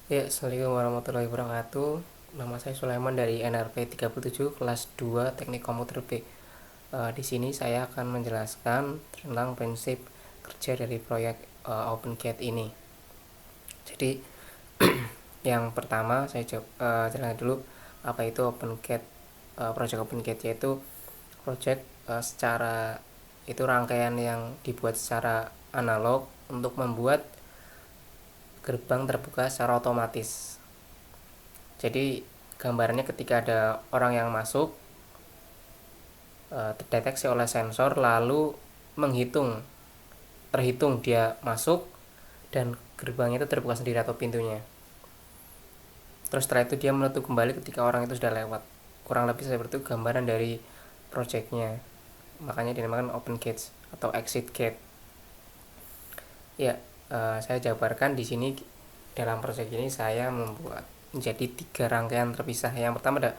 Ya, Assalamualaikum warahmatullahi wabarakatuh. Nama saya Sulaiman dari NRP 37 kelas 2 Teknik Komputer B. Di sini saya akan menjelaskan tentang prinsip kerja dari proyek OpenGate ini. Jadi, yang pertama saya jelaskan dulu apa itu OpenGate. Project OpenGate yaitu project secara itu rangkaian yang dibuat secara analog untuk membuat gerbang terbuka secara otomatis. Jadi gambarannya ketika ada orang yang masuk, terdeteksi oleh sensor lalu terhitung dia masuk dan gerbangnya itu terbuka sendiri atau pintunya. Terus setelah itu dia menutup kembali ketika orang itu sudah lewat. Kurang lebih seperti itu gambaran dari projectnya. Makanya dinamakan open gates atau exit gate. Ya, saya jabarkan di sini. Dalam project ini saya membuat menjadi 3 rangkaian terpisah. Yang pertama ada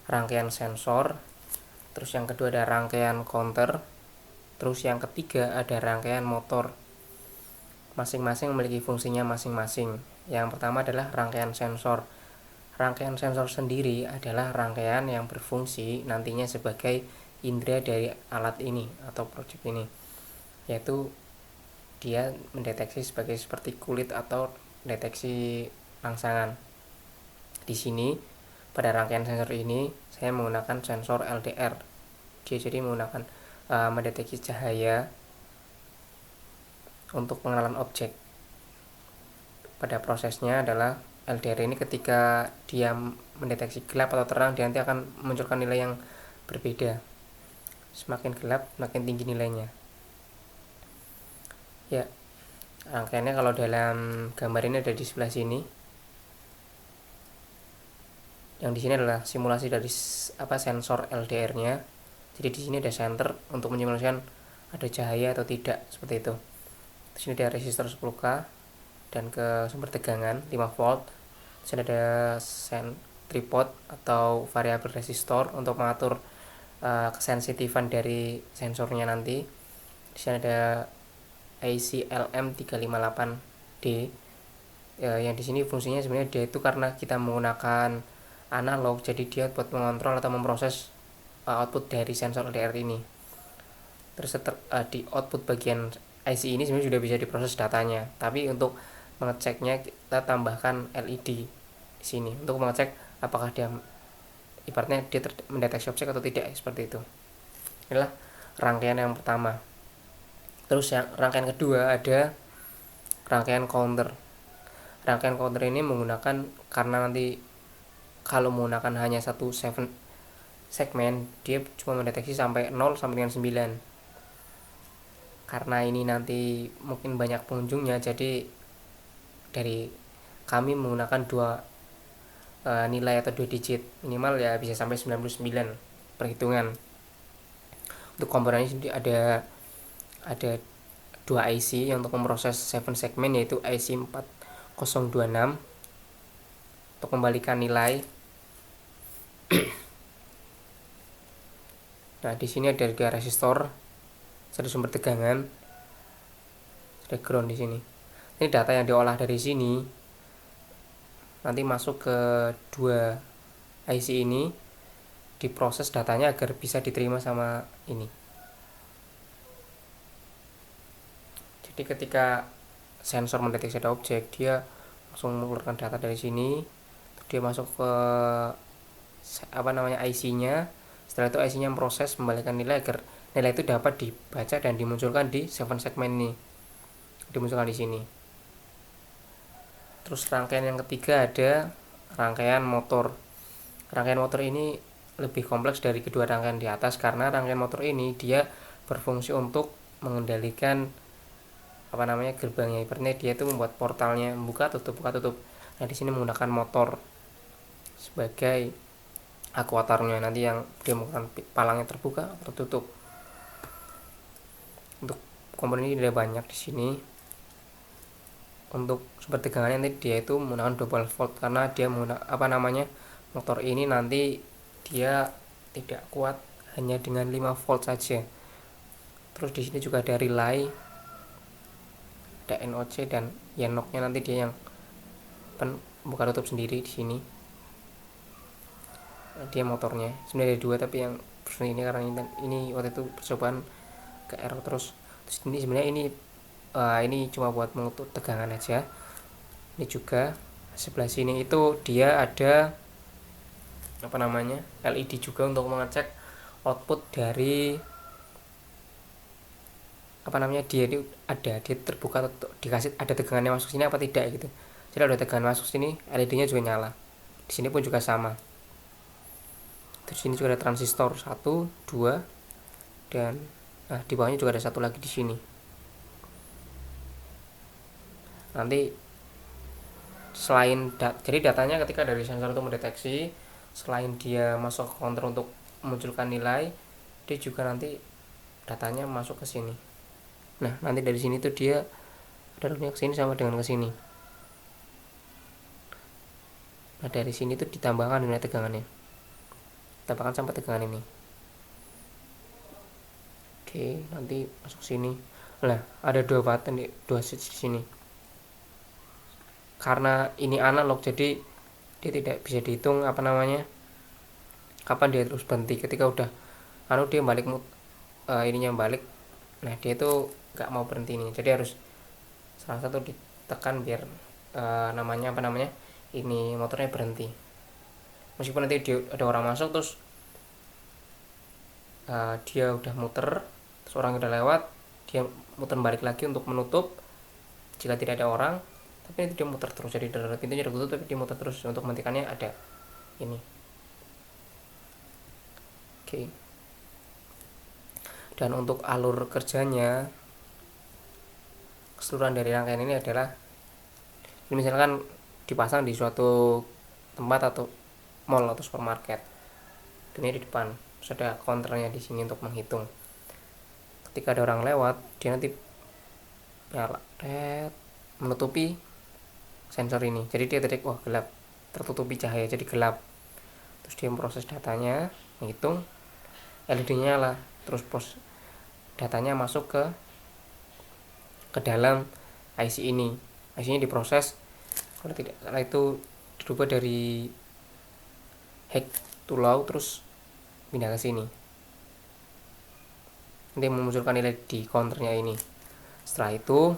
rangkaian sensor, terus yang kedua ada rangkaian counter, terus yang ketiga ada rangkaian motor. Masing-masing memiliki fungsinya masing-masing. Yang pertama adalah rangkaian sensor. Rangkaian sensor sendiri adalah rangkaian yang berfungsi nantinya sebagai indera dari alat ini atau project ini, yaitu dia mendeteksi seperti kulit atau deteksi rangsangan. Di sini pada rangkaian sensor ini saya menggunakan sensor LDR. Dia jadi menggunakan mendeteksi cahaya untuk pengenalan objek. Pada prosesnya adalah LDR ini ketika dia mendeteksi gelap atau terang, dia nanti akan memunculkan nilai yang berbeda. Semakin gelap, semakin tinggi nilainya. Ya, rangkaiannya kalau dalam gambar ini ada di sebelah sini. Yang di sini adalah simulasi dari sensor LDR-nya. Jadi di sini ada center untuk menyimulasikan ada cahaya atau tidak, seperti itu. Di sini ada resistor 10K dan ke sumber tegangan 5 volt. Di sini ada tripod atau variabel resistor untuk mengatur kesensitifan dari sensornya nanti. Di sini ada IC LM358D. Yang di sini fungsinya sebenarnya dia itu karena kita menggunakan analog, jadi dia buat mengontrol atau memproses output dari sensor LDR ini. Terus di output bagian IC ini sebenarnya sudah bisa diproses datanya, tapi untuk mengeceknya kita tambahkan LED di sini untuk mengecek apakah dia ibaratnya dia mendeteksi objek atau tidak, seperti itu. Inilah rangkaian yang pertama. Terus yang rangkaian kedua ada rangkaian counter. Rangkaian counter ini menggunakan, karena nanti kalau menggunakan hanya satu segmen, dia cuma mendeteksi sampai 0 sampai dengan 9. Karena ini nanti mungkin banyak pengunjungnya, jadi dari kami menggunakan nilai atau 2 digit, minimal ya bisa sampai 99 perhitungan. Untuk komponen ini ada 2 IC yang untuk memproses 7 segmen, yaitu IC 4026 untuk membalikan nilai. Nah, di sini ada 3 resistor, satu sumber tegangan, ada ground di sini. Ini data yang diolah dari sini nanti masuk ke 2 IC ini, diproses datanya agar bisa diterima sama ini. Jadi ketika sensor mendeteksi ada objek, dia langsung mengeluarkan data dari sini, dia masuk ke IC-nya. Setelah itu IC-nya memproses membalikan nilai agar nilai itu dapat dibaca dan dimunculkan di 7 segmen ini, dimunculkan di sini. Terus rangkaian yang ketiga ada rangkaian motor. Rangkaian motor ini lebih kompleks dari kedua rangkaian di atas, karena rangkaian motor ini dia berfungsi untuk mengendalikan gerbangnya. Ibaratnya dia itu membuat portalnya buka tutup. Nah, di sini menggunakan motor sebagai akuatornya, nanti yang dia menggunakan palangnya terbuka atau tutup. Untuk komponen ini ada banyak di sini. Untuk sumber tegangannya nanti dia itu menggunakan 12 volt, karena dia menggunakan motor ini nanti dia tidak kuat hanya dengan 5 volt saja. Terus di sini juga ada relay, ada NOC dan Yenoknya, nanti dia yang buka tutup sendiri di sini. Dia motornya sebenarnya ada dua, tapi yang versi ini karena ini waktu itu percobaan ke error terus ini sebenarnya ini cuma buat mengutuk tegangan aja. Ini juga sebelah sini itu dia ada apa namanya LED juga untuk mengecek output dari apa namanya dia terbuka atau dikasih ada tegangannya masuk sini apa tidak gitu. Jadi ada tegangan masuk sini, LED-nya juga nyala. Di sini pun juga sama. Terus sini juga ada transistor 1, 2 dan di bawahnya juga ada satu lagi di sini. Nanti selain jadi datanya ketika dari sensor itu mendeteksi, selain dia masuk ke counter untuk memunculkan nilai, dia juga nanti datanya masuk ke sini. Nah, nanti dari sini tuh dia jalurnya ke sini sama dengan ke sini. Nah, dari sini tuh ditambahkan nilai tegangannya. Tambahkan sampai tegangan ini. Oke, nanti masuk sini. Nah, ada dua button dua switch di sini. Karena ini analog, jadi dia tidak bisa dihitung apa namanya kapan dia terus berhenti. Ketika udah dia balik ininya balik. Nah, dia itu nggak mau berhenti ini. Jadi harus salah satu ditekan biar namanya apa namanya ini motornya berhenti. Meskipun nanti ada orang masuk terus dia udah muter, terus orang udah lewat, dia muter balik lagi untuk menutup jika tidak ada orang, tapi itu dia muter terus. Jadi dari pintunya udah tutup tapi dia muter terus untuk menghentikannya ada ini. Oke. Dan untuk alur kerjanya keseluruhan dari rangkaian ini adalah misalkan dipasang di suatu tempat atau mall atau supermarket. Ini di depan, terus ada counternya di sini untuk menghitung. Ketika ada orang lewat, dia nanti nyala, menutupi sensor ini. Jadi dia detek wah gelap, tertutupi cahaya jadi gelap. Terus dia memproses datanya, menghitung, LED-nya nyala, terus datanya masuk ke dalam IC ini. IC-nya diproses, kalau tidak salah itu dirubah dari high to low terus pindah ke sini. Nanti memunculkan nilai di counternya ini. Setelah itu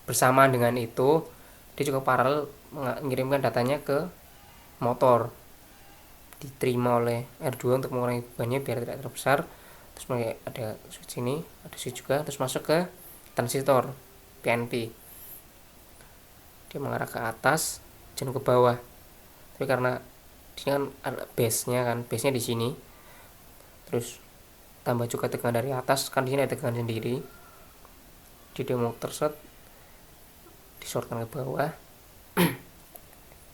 bersamaan dengan itu dia juga paralel mengirimkan datanya ke motor, diterima oleh R2 untuk mengurangi bebannya biar tidak terlalu besar. Terus ada switch ini, ada switch juga, terus masuk ke transistor PNP. Dia mengarah ke atas, jangan ke bawah. Tapi karena di sini kan ada base-nya di sini. Terus tambah juga tegangan dari atas, kan di sini ada tegangan sendiri. Jadi dia mau terset disortkan ke bawah.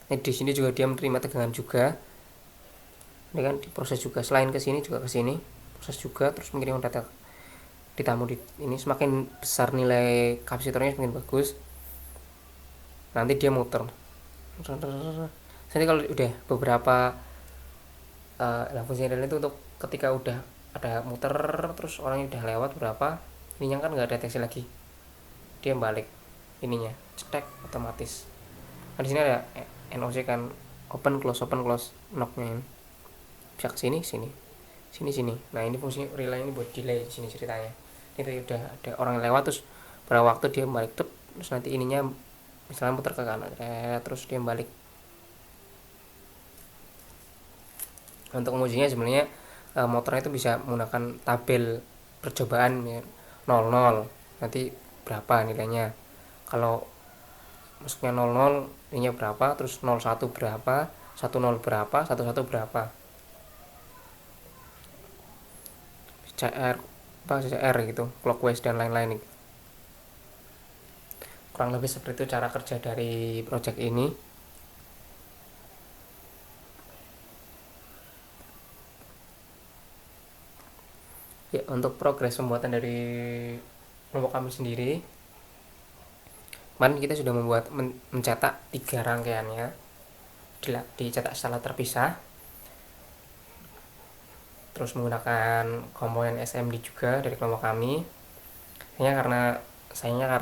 Nah, di sini juga dia menerima tegangan juga. Ini kan diproses juga, selain ke sini juga ke sini proses juga, terus mengirim data ditamu di ini. Semakin besar nilai kapasitornya semakin bagus. Nanti dia muter. Jadi kalau udah beberapa fungsi itu untuk ketika udah ada muter terus orangnya udah lewat berapa, ininya kan nggak deteksi lagi, dia balik ininya cetek otomatis. Nah, di sini ada NOC kan, open close knocknya ini. Bisa ke sini. Nah, ini fungsi relay ini buat delay di sini ceritanya. Ini udah ada orang yang lewat terus berapa waktu dia balik terus nanti ininya misalnya muter ke kanan terus dia balik. Untuk mengujinya sebenarnya motornya itu bisa menggunakan tabel percobaan ya, 00 nanti berapa nilainya, kalau masuknya 00 ininya berapa, terus 01 berapa, 10 berapa, 11 berapa, CR gitu, clockwise dan lain-lain. Kurang lebih seperti itu cara kerja dari project ini. Ya, untuk progres pembuatan dari kelompok kami sendiri, kemarin kita sudah mencetak 3 rangkaiannya, dicetak secara terpisah, terus menggunakan komponen SMD juga dari kelompok kami. Sayangnya karena